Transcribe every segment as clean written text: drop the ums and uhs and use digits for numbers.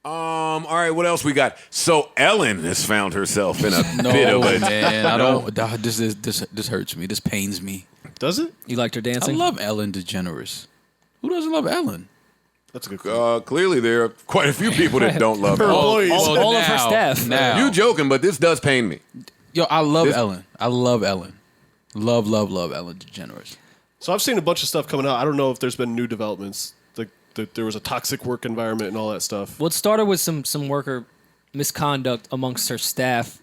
All right, what else we got? So Ellen has found herself in a bit of a... man, I don't. This hurts me. This pains me. Does it? You liked her dancing? I love Ellen DeGeneres. Who doesn't love Ellen? That's a good question. Clearly, there are quite a few people that don't love her. all of her staff. Now. You joking, but this does pain me. Yo, I love Ellen. I love Ellen. Love Ellen DeGeneres. So I've seen a bunch of stuff coming out. I don't know if there's been new developments. Like there was a toxic work environment and all that stuff. Well, it started with some worker misconduct amongst her staff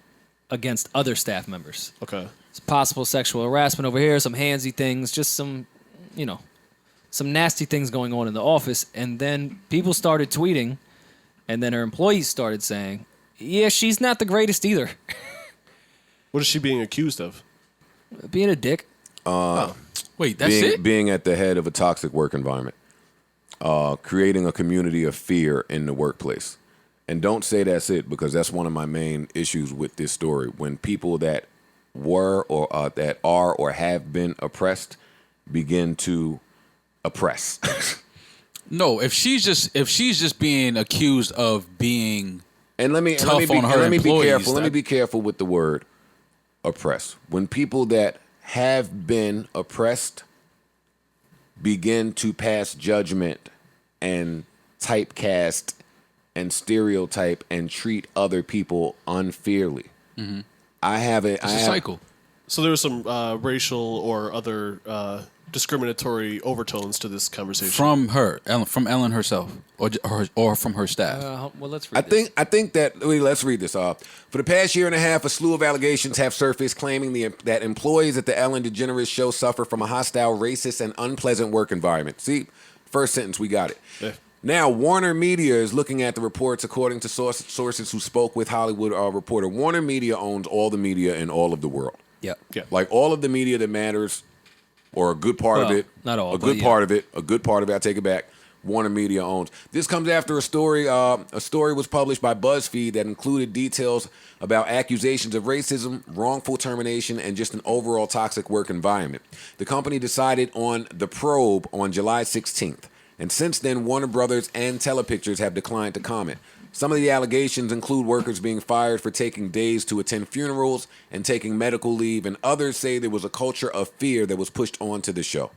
against other staff members. Okay. It's possible sexual harassment over here, some handsy things, just some nasty things going on in the office. And then people started tweeting, and then her employees started saying, yeah, she's not the greatest either. What is she being accused of? Being a dick. Wait, that's it? Being at the head of a toxic work environment. Creating a community of fear in the workplace. And don't say that's it, because that's one of my main issues with this story. When people that were or that are or have been oppressed begin to oppress. No, if she's just being accused of being And let me tough be on her employees, careful. Let me be careful with the word oppress. When people that have been oppressed begin to pass judgment and typecast and stereotype and treat other people unfairly. Mm-hmm. It's a cycle. So there was some racial or other discriminatory overtones to this conversation From her, from Ellen herself, or from her staff. Well, let's read this. I think that let's read this. For the past year and a half, a slew of allegations have surfaced claiming that employees at the Ellen DeGeneres show suffer from a hostile, racist, and unpleasant work environment. See, first sentence, we got it. Yeah. Now, Warner Media is looking at the reports according to sources who spoke with Hollywood Reporter. Warner Media owns all the media in all of the world. Yep. Yeah. Like all of the media that matters, or a good part of it. Not all, A but good yeah. part of it. A good part of it. I take it back. Warner Media owns. This comes after a story. A story was published by BuzzFeed that included details about accusations of racism, wrongful termination, and just an overall toxic work environment. The company decided on the probe on July 16th. And since then, Warner Brothers and Telepictures have declined to comment. Some of the allegations include workers being fired for taking days to attend funerals and taking medical leave, and others say there was a culture of fear that was pushed onto the show.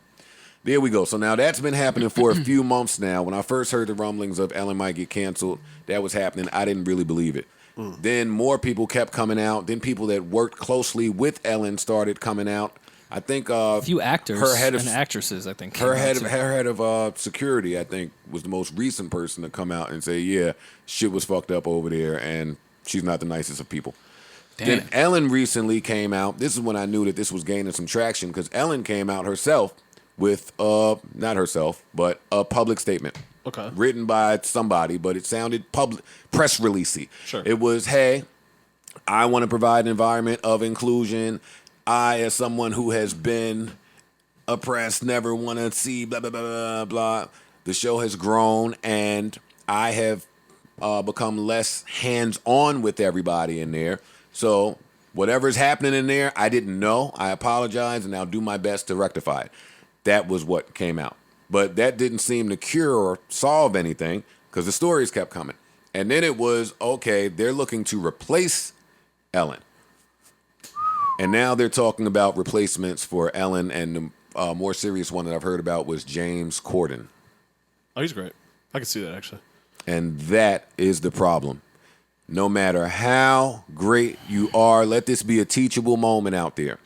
There we go. So now that's been happening for a few months now. When I first heard the rumblings of Ellen might get canceled, that was happening. I didn't really believe it. Then more people kept coming out. Then people that worked closely with Ellen started coming out. I think a few actors and actresses, I think. Her head of security, I think, was the most recent person to come out and say, yeah, shit was fucked up over there, and she's not the nicest of people. Damn. Then Ellen recently came out. This is when I knew that this was gaining some traction, because Ellen came out herself with, not herself, but a public statement. Okay. Written by somebody, but it sounded press releasey. Sure. It was, hey, I want to provide an environment of inclusion. I, as someone who has been oppressed, never want to see blah, blah, blah, blah, blah. The show has grown, and I have become less hands-on with everybody in there. So whatever's happening in there, I didn't know. I apologize, and I'll do my best to rectify it. That was what came out. But that didn't seem to cure or solve anything, because the stories kept coming. And then it was, okay, they're looking to replace Ellen. And now they're talking about replacements for Ellen, and the more serious one that I've heard about was James Corden. Oh, he's great. I can see that, actually. And that is the problem. No matter how great you are, let this be a teachable moment out there.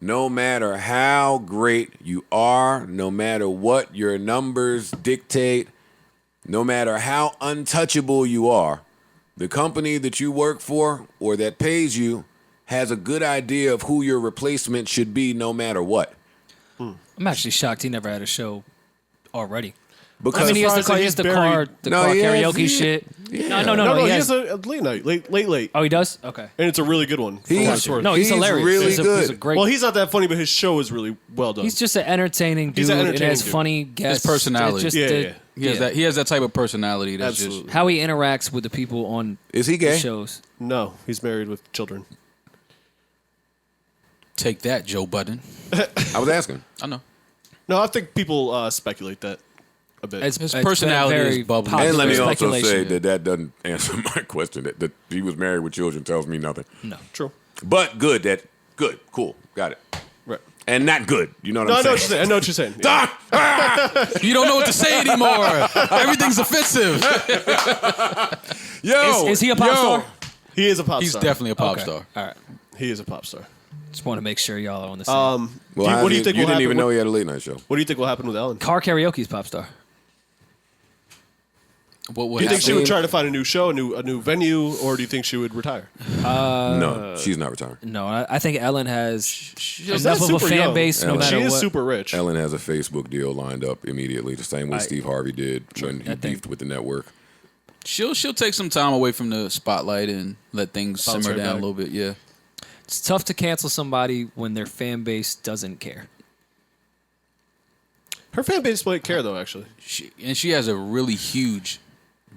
No matter how great you are, no matter what your numbers dictate, no matter how untouchable you are, the company that you work for or that pays you has a good idea of who your replacement should be no matter what. I'm actually shocked he never had a show already. Because I mean, he has the car karaoke shit. Yeah. No. He has a late night, late. Oh, he does? Okay. And it's a really good one. He's He's hilarious. really He's good. a great. Well, he's not that funny, but his show is really well done. He's just an entertaining dude. He's an It entertaining has dude. funny guests. His personality. It's just Yeah. He has that type of personality that's Absolutely. just how he interacts with the people on Is he gay? the shows. No, he's married with children. take that, Joe Budden. I was asking. I know. No, I think people speculate that. a bit. His personality very is bubbly. popular And let me also speculation. say that doesn't answer my question. That he was married with children tells me nothing. No. True. But good, cool, got it. Right. And not good. You know what No, I'm I know saying? what you're saying. Yeah. You don't know what to say anymore. Everything's offensive. Yo, Is he a pop star? He is a pop He's star. definitely a pop Okay. star. All right. He is a pop star. Just want to make sure y'all are on the same. Well, what do you think You will didn't happen even know with- he had a late night show. What do you think will happen with Ellen? Car karaoke's pop star. What would Do you think she happen? would try to find a new show, a new venue, or do you think she would retire? No, she's not retiring. No, I think Ellen has She's enough not of a super fan young. base no Ellen. matter She is what. super rich. Ellen has a Facebook deal lined up immediately, the same way Steve Harvey did when he I think- beefed with the network. She'll take some time away from the spotlight and let things Bounce simmer right down back. a little bit. Yeah. It's tough to cancel somebody when their fan base doesn't care. Her fan base might care though. Actually, She has a really huge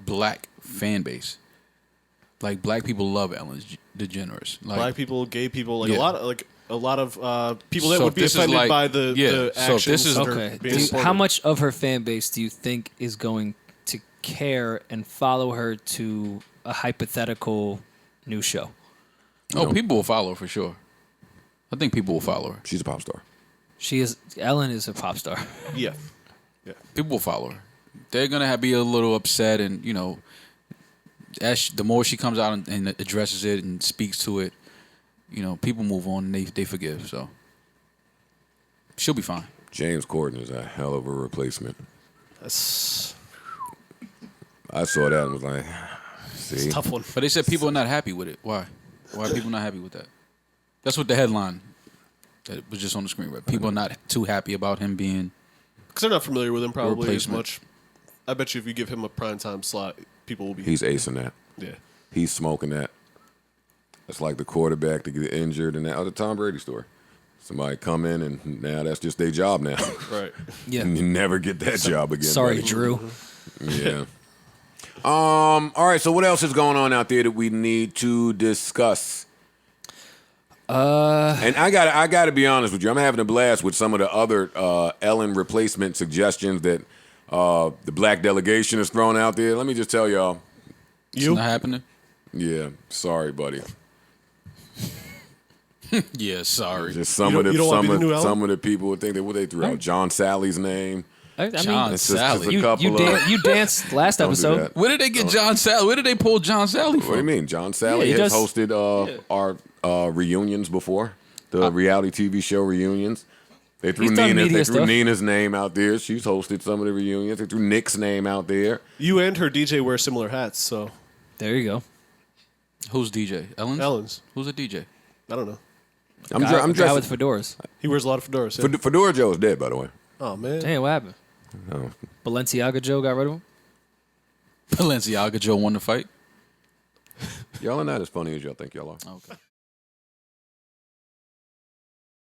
black fan base. Like black people love Ellen DeGeneres. Like, black people, gay people, like Yeah. a lot of people that So would be this is offended like- by the yeah, the so actions. this is- of her Okay. being supported. How much of her fan base do you think is going to care and follow her to a hypothetical new show? people will follow her for sure. I think people will follow her. She's a pop star. Ellen is a pop star. Yeah, People will follow her. They're gonna be a little upset, and the more she comes out and addresses it and speaks to it, people move on and they forgive. So she'll be fine. James Corden is a hell of a replacement. that's I saw that and was like, see, a tough one. But they said people are not happy with it. Why? Why are people not happy with that? That's what the headline that was just on the screen. Right? People are not too happy about him being. Because they're not familiar with him probably as Replacement. much. I bet you if you give him a primetime slot, people will be. he's acing that. Yeah. He's smoking that. It's like the quarterback to get injured and that other Tom Brady story. Somebody come in and now that's just their job now. Right. Yeah. And you never get that job again. Sorry, buddy. Drew. Yeah. All right. So what else is going on out there that we need to discuss? And I gotta be honest with you. I'm having a blast with some of the other Ellen replacement suggestions that the black delegation has thrown out there. Let me just tell y'all. It's not happening. Yeah, sorry, buddy. Yeah, sorry. Just some You of don't- the you don't wanna some be the new of Ellen? some of the people would think that what they threw out. John Sally's name. I mean, John It's just a Sally. couple of. you danced last Don't do episode. that. Where did they get John Sally? Where did they pull John Sally from? What do you mean? John Sally Yeah, he has does- hosted our reunions before, the reality TV show reunions. They threw He's done Nina. media They threw stuff. Nina's name out there. She's hosted some of the reunions. They threw Nick's name out there. You and her DJ wear similar hats, so There you go. Who's DJ? Ellen's. Who's a DJ? I don't know. I'm Guy dressed. with fedoras. He wears a lot of fedoras. Yeah. Fedora Joe is dead, by the way. Oh man. Damn, what happened? Oh. Balenciaga Joe got rid of him? Balenciaga Joe won the fight. Y'all are not as funny as y'all think y'all are. Okay.